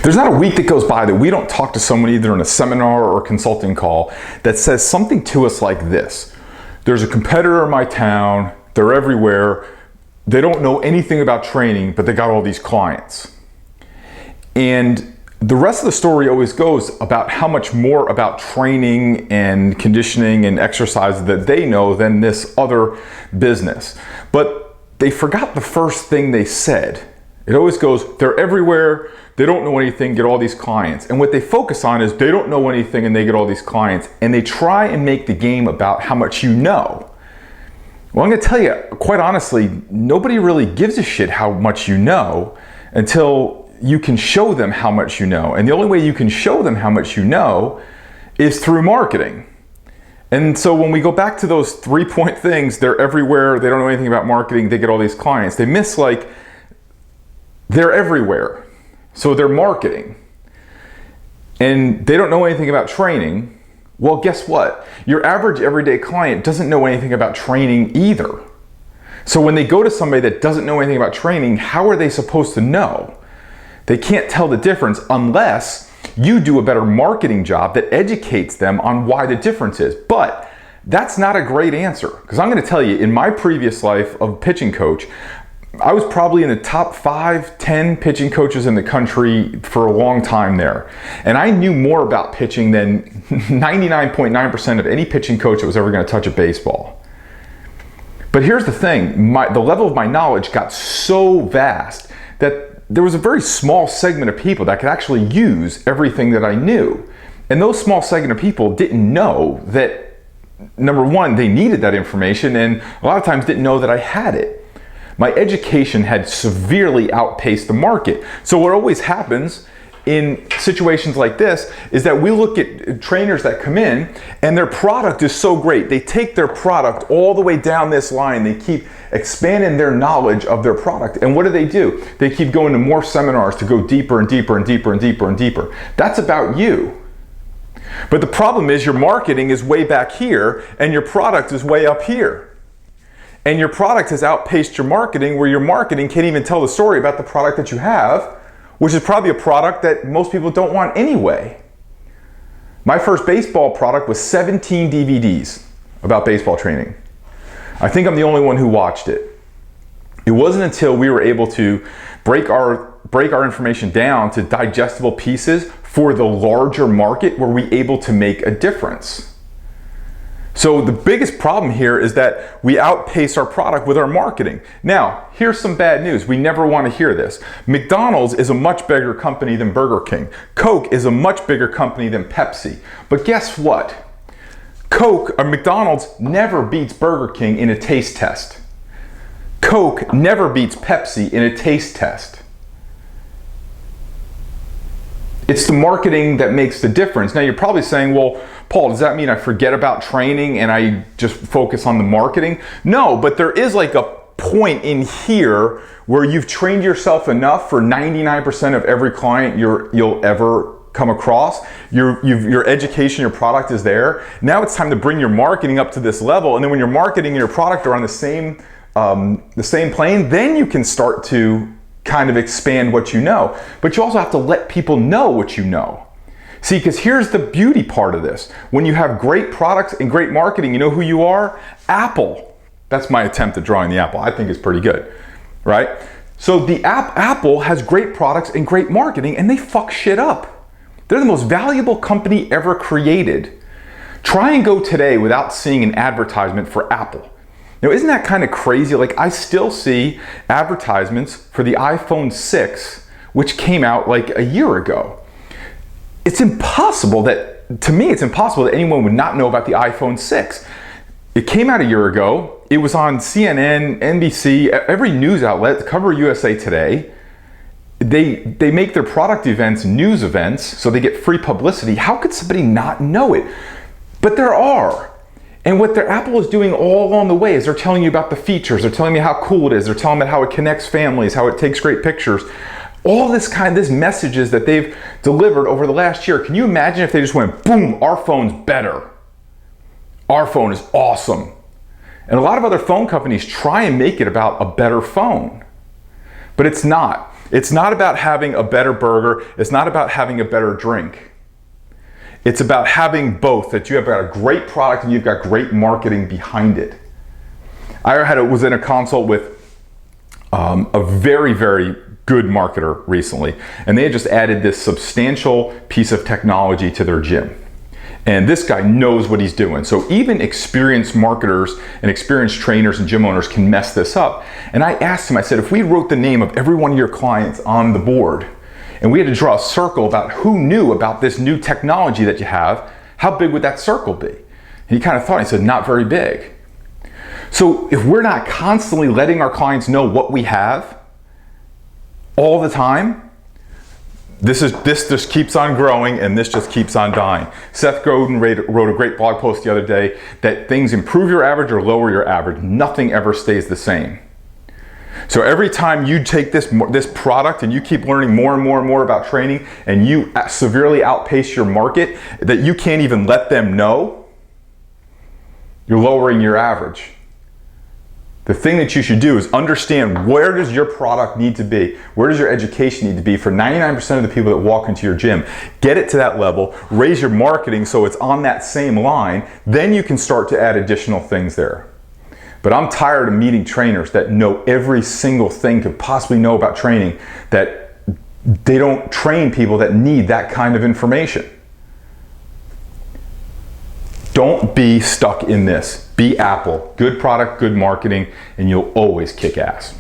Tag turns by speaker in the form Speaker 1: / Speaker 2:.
Speaker 1: There's not a week that goes by that we don't talk to someone either in a seminar or a consulting call that says something to us like this. There's a competitor in my town, they're everywhere, they don't know anything about training, but they got all these clients. And the rest of the story always goes about how much more about training and conditioning and exercise that they know than this other business. But they forgot the first thing they said. It always goes, they're everywhere, they don't know anything, get all these clients. And what they focus on is they don't know anything and they get all these clients. And they try and make the game about how much you know. Well, I'm gonna tell you, quite honestly, nobody really gives a shit how much you know until you can show them how much you know. And the only way you can show them how much you know is through marketing. And so when we go back to those 3-point things, they're everywhere, they don't know anything about marketing, they get all these clients. They miss like, they're everywhere. So they're marketing. And they don't know anything about training. Well, guess what? Your average everyday client doesn't know anything about training either. So when they go to somebody that doesn't know anything about training, how are they supposed to know? They can't tell the difference unless you do a better marketing job that educates them on why the difference is. But that's not a great answer, because I'm going to tell you, in my previous life of pitching coach, I was probably in the top 5, 10 pitching coaches in the country for a long time there. And I knew more about pitching than 99.9% of any pitching coach that was ever going to touch a baseball. But here's the thing, the level of my knowledge got so vast that there was a very small segment of people that could actually use everything that I knew. And those small segment of people didn't know that, number one, they needed that information, and a lot of times didn't know that I had it. My education had severely outpaced the market. So what always happens in situations like this is that we look at trainers that come in and their product is so great. They take their product all the way down this line. They keep expanding their knowledge of their product. And what do? They keep going to more seminars to go deeper and deeper and deeper and deeper and deeper. That's about you. But the problem is your marketing is way back here and your product is way up here. And your product has outpaced your marketing, where your marketing can't even tell the story about the product that you have, which is probably a product that most people don't want anyway. My first baseball product was 17 DVDs about baseball training. I think I'm the only one who watched it. It wasn't until we were able to break our information down to digestible pieces for the larger market were we able to make a difference. So the biggest problem here is that we outpace our product with our marketing. Now, here's some bad news. We never want to hear this. McDonald's is a much bigger company than Burger King. Coke is a much bigger company than Pepsi. But guess what? McDonald's never beats Burger King in a taste test. Coke never beats Pepsi in a taste test. It's the marketing that makes the difference. Now you're probably saying, well, Paul, does that mean I forget about training and I just focus on the marketing? No, but there is like a point in here where you've trained yourself enough for 99% of every client you'll ever come across. Your education, your product is there. Now it's time to bring your marketing up to this level. And then when your marketing and your product are on the same plane, then you can start to kind of expand what you know. But you also have to let people know what you know. See, because here's the beauty part of this. When you have great products and great marketing, you know who you are? Apple. That's my attempt at drawing the apple. I think it's pretty good, right? So the Apple has great products and great marketing, and they fuck shit up. They're the most valuable company ever created. Try and go today without seeing an advertisement for Apple. Now, isn't that kind of crazy? Like, I still see advertisements for the iPhone 6, which came out like a year ago. It's impossible that anyone would not know about the iPhone 6. It came out a year ago. It was on CNN, NBC, every news outlet, Cover USA Today. They make their product events news events, so they get free publicity. How could somebody not know it? But there are. And what their Apple is doing all along the way is they're telling you about the features. They're telling you how cool it is. They're telling you how it connects families, how it takes great pictures. All this messages that they've delivered over the last year. Can you imagine if they just went, boom, our phone's better. Our phone is awesome. And a lot of other phone companies try and make it about a better phone. But it's not. It's not about having a better burger. It's not about having a better drink. It's about having both, that you have got a great product and you've got great marketing behind it. I was in a consult with a very, very good marketer recently, and they had just added this substantial piece of technology to their gym. And this guy knows what he's doing. So even experienced marketers and experienced trainers and gym owners can mess this up. And I asked him, I said, if we wrote the name of every one of your clients on the board and we had to draw a circle about who knew about this new technology that you have, how big would that circle be? And he kind of thought, he said, not very big. So if we're not constantly letting our clients know what we have all the time, this just keeps on growing and this just keeps on dying. Seth Godin wrote a great blog post the other day that things improve your average or lower your average. Nothing ever stays the same. So every time you take this product and you keep learning more and more and more about training and you severely outpace your market that you can't even let them know, you're lowering your average. The thing that you should do is understand, where does your product need to be? Where does your education need to be for 99% of the people that walk into your gym? Get it to that level, raise your marketing so it's on that same line, then you can start to add additional things there. But I'm tired of meeting trainers that know every single thing could possibly know about training, that they don't train people that need that kind of information. Don't be stuck in this. Be Apple. Good product, good marketing, and you'll always kick ass.